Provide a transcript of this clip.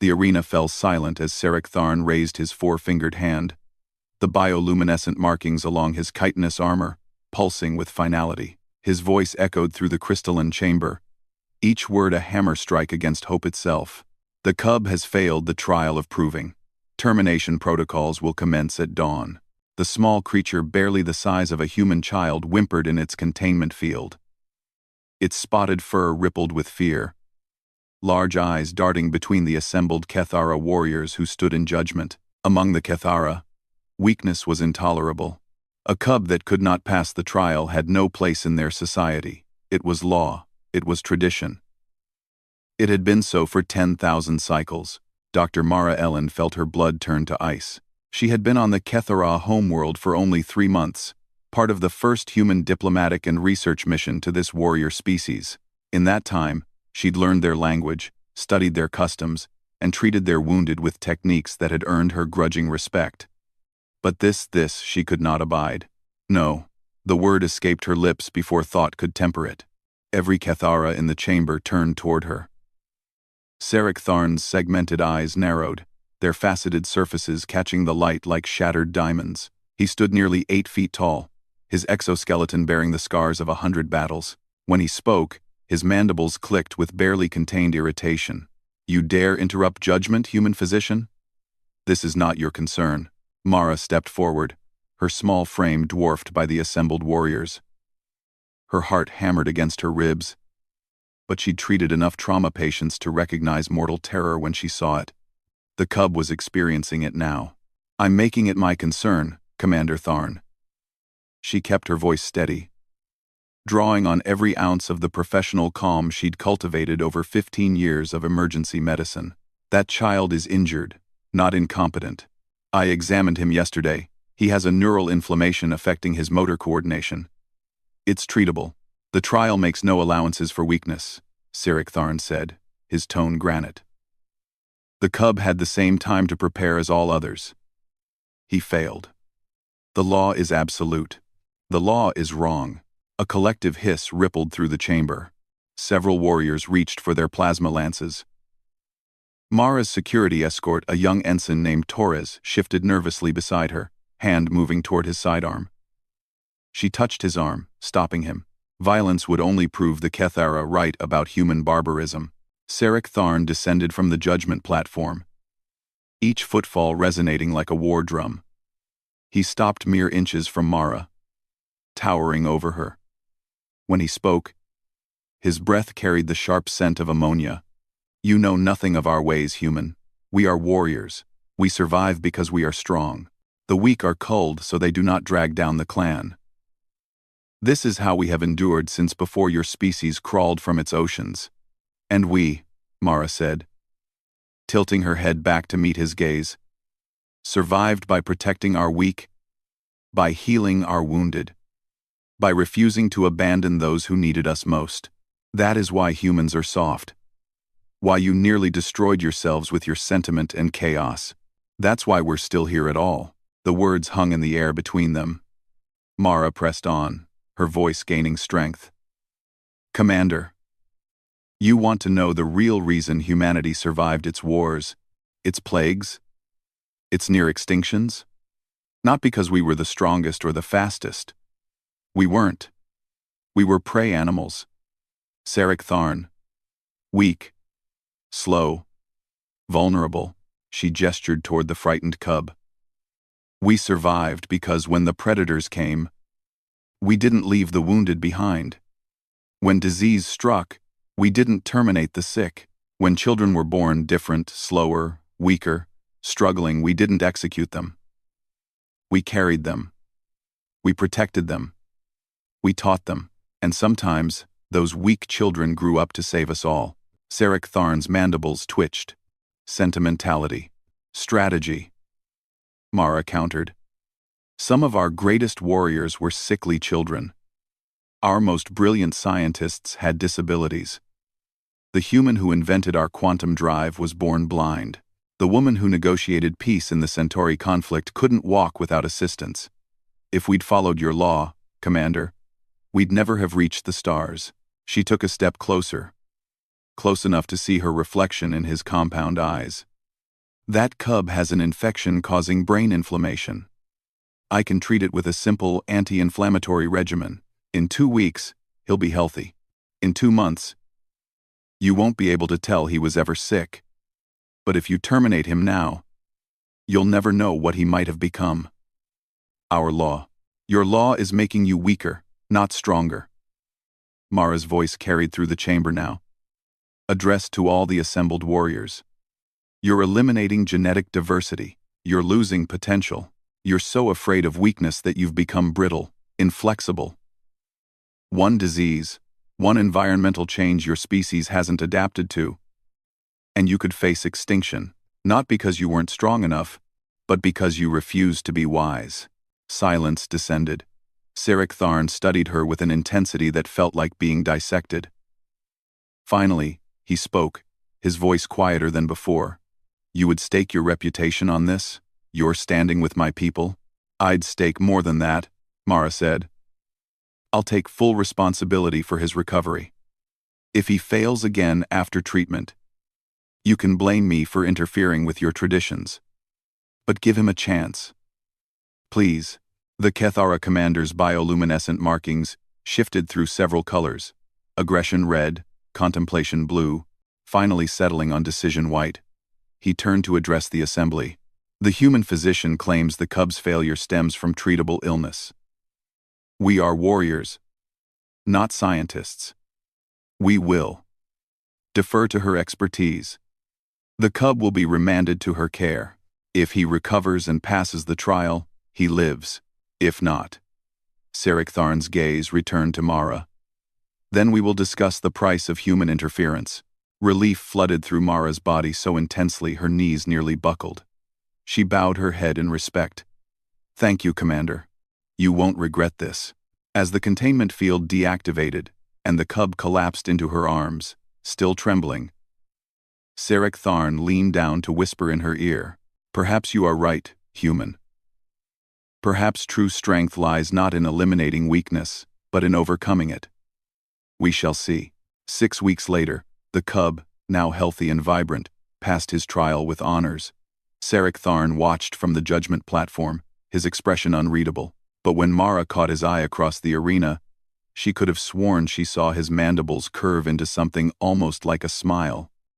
The arena fell silent as Sarek Tharn raised his four-fingered hand, the bioluminescent markings along his chitinous armor pulsing with finality. His voice echoed through the crystalline chamber, each word a hammer strike against hope itself. The cub has failed the trial of proving. Termination protocols will commence at dawn. The small creature, barely the size of a human child, whimpered in its containment field. Its spotted fur rippled with fear, large eyes darting between the assembled Kethara warriors who stood in judgment. Among the Kethara, weakness was intolerable. A cub that could not pass the trial had no place in their society. It was law. It was tradition. It had been so for 10,000 cycles. Dr. Mara Ellen felt her blood turn to ice. She had been on the Kethara homeworld for only 3 months, part of the first human diplomatic and research mission to this warrior species. In that time, she'd learned their language, studied their customs, and treated their wounded with techniques that had earned her grudging respect. But this she could not abide. No, the word escaped her lips before thought could temper it. Every Kethara in the chamber turned toward her. Sarek Tharn's segmented eyes narrowed, their faceted surfaces catching the light like shattered diamonds. He stood nearly 8 feet tall, his exoskeleton bearing the scars of 100 battles. When he spoke, his mandibles clicked with barely contained irritation. "You dare interrupt judgment, human physician? This is not your concern." Mara stepped forward, her small frame dwarfed by the assembled warriors. Her heart hammered against her ribs, but she'd treated enough trauma patients to recognize mortal terror when she saw it. The cub was experiencing it now. "I'm making it my concern, Commander Tharn." She kept her voice steady, drawing on every ounce of the professional calm she'd cultivated over 15 years of emergency medicine. "That child is injured, not incompetent. I examined him yesterday. He has a neural inflammation affecting his motor coordination. It's treatable. The trial makes no allowances for weakness," Sarek Tharn said, his tone granite. The cub had the same time to prepare as all others. He failed. The law is absolute. The law is wrong. A collective hiss rippled through the chamber. Several warriors reached for their plasma lances. Mara's security escort, a young ensign named Torres, shifted nervously beside her, hand moving toward his sidearm. She touched his arm, stopping him. Violence would only prove the Kethara right about human barbarism. Sarek Tharn descended from the judgment platform, each footfall resonating like a war drum. He stopped mere inches from Mara, towering over her. When he spoke, his breath carried the sharp scent of ammonia. "You know nothing of our ways, human. We are warriors. We survive because we are strong. The weak are culled so they do not drag down the clan. This is how we have endured since before your species crawled from its oceans." "And we," Mara said, tilting her head back to meet his gaze, "survived by protecting our weak, by healing our wounded, by refusing to abandon those who needed us most. That is why humans are soft. Why you nearly destroyed yourselves with your sentiment and chaos. That's why we're still here at all." The words hung in the air between them. Mara pressed on, her voice gaining strength. "Commander, you want to know the real reason humanity survived its wars, its plagues, its near extinctions? Not because we were the strongest or the fastest. We weren't. We were prey animals. Sarek Tharn. Weak. Slow. Vulnerable." She gestured toward the frightened cub. "We survived because when the predators came, we didn't leave the wounded behind. When disease struck, we didn't terminate the sick. When children were born different, slower, weaker, struggling, we didn't execute them. We carried them. We protected them. We taught them. And sometimes, those weak children grew up to save us all." Sarek Tharn's mandibles twitched. "Sentimentality. Strategy," Mara countered. "Some of our greatest warriors were sickly children. Our most brilliant scientists had disabilities. The human who invented our quantum drive was born blind. The woman who negotiated peace in the Centauri conflict couldn't walk without assistance. If we'd followed your law, Commander, we'd never have reached the stars." She took a step closer, close enough to see her reflection in his compound eyes. That cub has an infection causing brain inflammation. I can treat it with a simple anti-inflammatory regimen. In 2 weeks, he'll be healthy. In 2 months, you won't be able to tell he was ever sick. But if you terminate him now, you'll never know what he might have become. Our law. Your law is making you weaker, not stronger. Mara's voice carried through the chamber now, addressed to all the assembled warriors. You're eliminating genetic diversity. You're losing potential. You're so afraid of weakness that you've become brittle, inflexible. One disease, one environmental change your species hasn't adapted to, and you could face extinction, not because you weren't strong enough, but because you refused to be wise. Silence descended. Sirach Tharn studied her with an intensity that felt like being dissected. Finally, he spoke, his voice quieter than before. You would stake your reputation on this? You're standing with my people? I'd stake more than that, Mara said. I'll take full responsibility for his recovery. If he fails again after treatment, you can blame me for interfering with your traditions. But give him a chance. Please. The Kethara commander's bioluminescent markings shifted through several colors. Aggression red, contemplation blue, finally settling on decision white. He turned to address the assembly. The human physician claims the cub's failure stems from treatable illness. We are warriors, not scientists. We will defer to her expertise. The cub will be remanded to her care. If he recovers and passes the trial, he lives. If not. Sirach Tharn's gaze returned to Mara. Then we will discuss the price of human interference. Relief flooded through Mara's body so intensely her knees nearly buckled. She bowed her head in respect. Thank you, Commander. You won't regret this. As the containment field deactivated, and the cub collapsed into her arms, still trembling, Sirach Tharn leaned down to whisper in her ear, Perhaps you are right, human. Perhaps true strength lies not in eliminating weakness, but in overcoming it. We shall see. 6 weeks later, the cub, now healthy and vibrant, passed his trial with honors. Sirach Tharn watched from the judgment platform, his expression unreadable. But when Mara caught his eye across the arena, she could have sworn she saw his mandibles curve into something almost like a smile.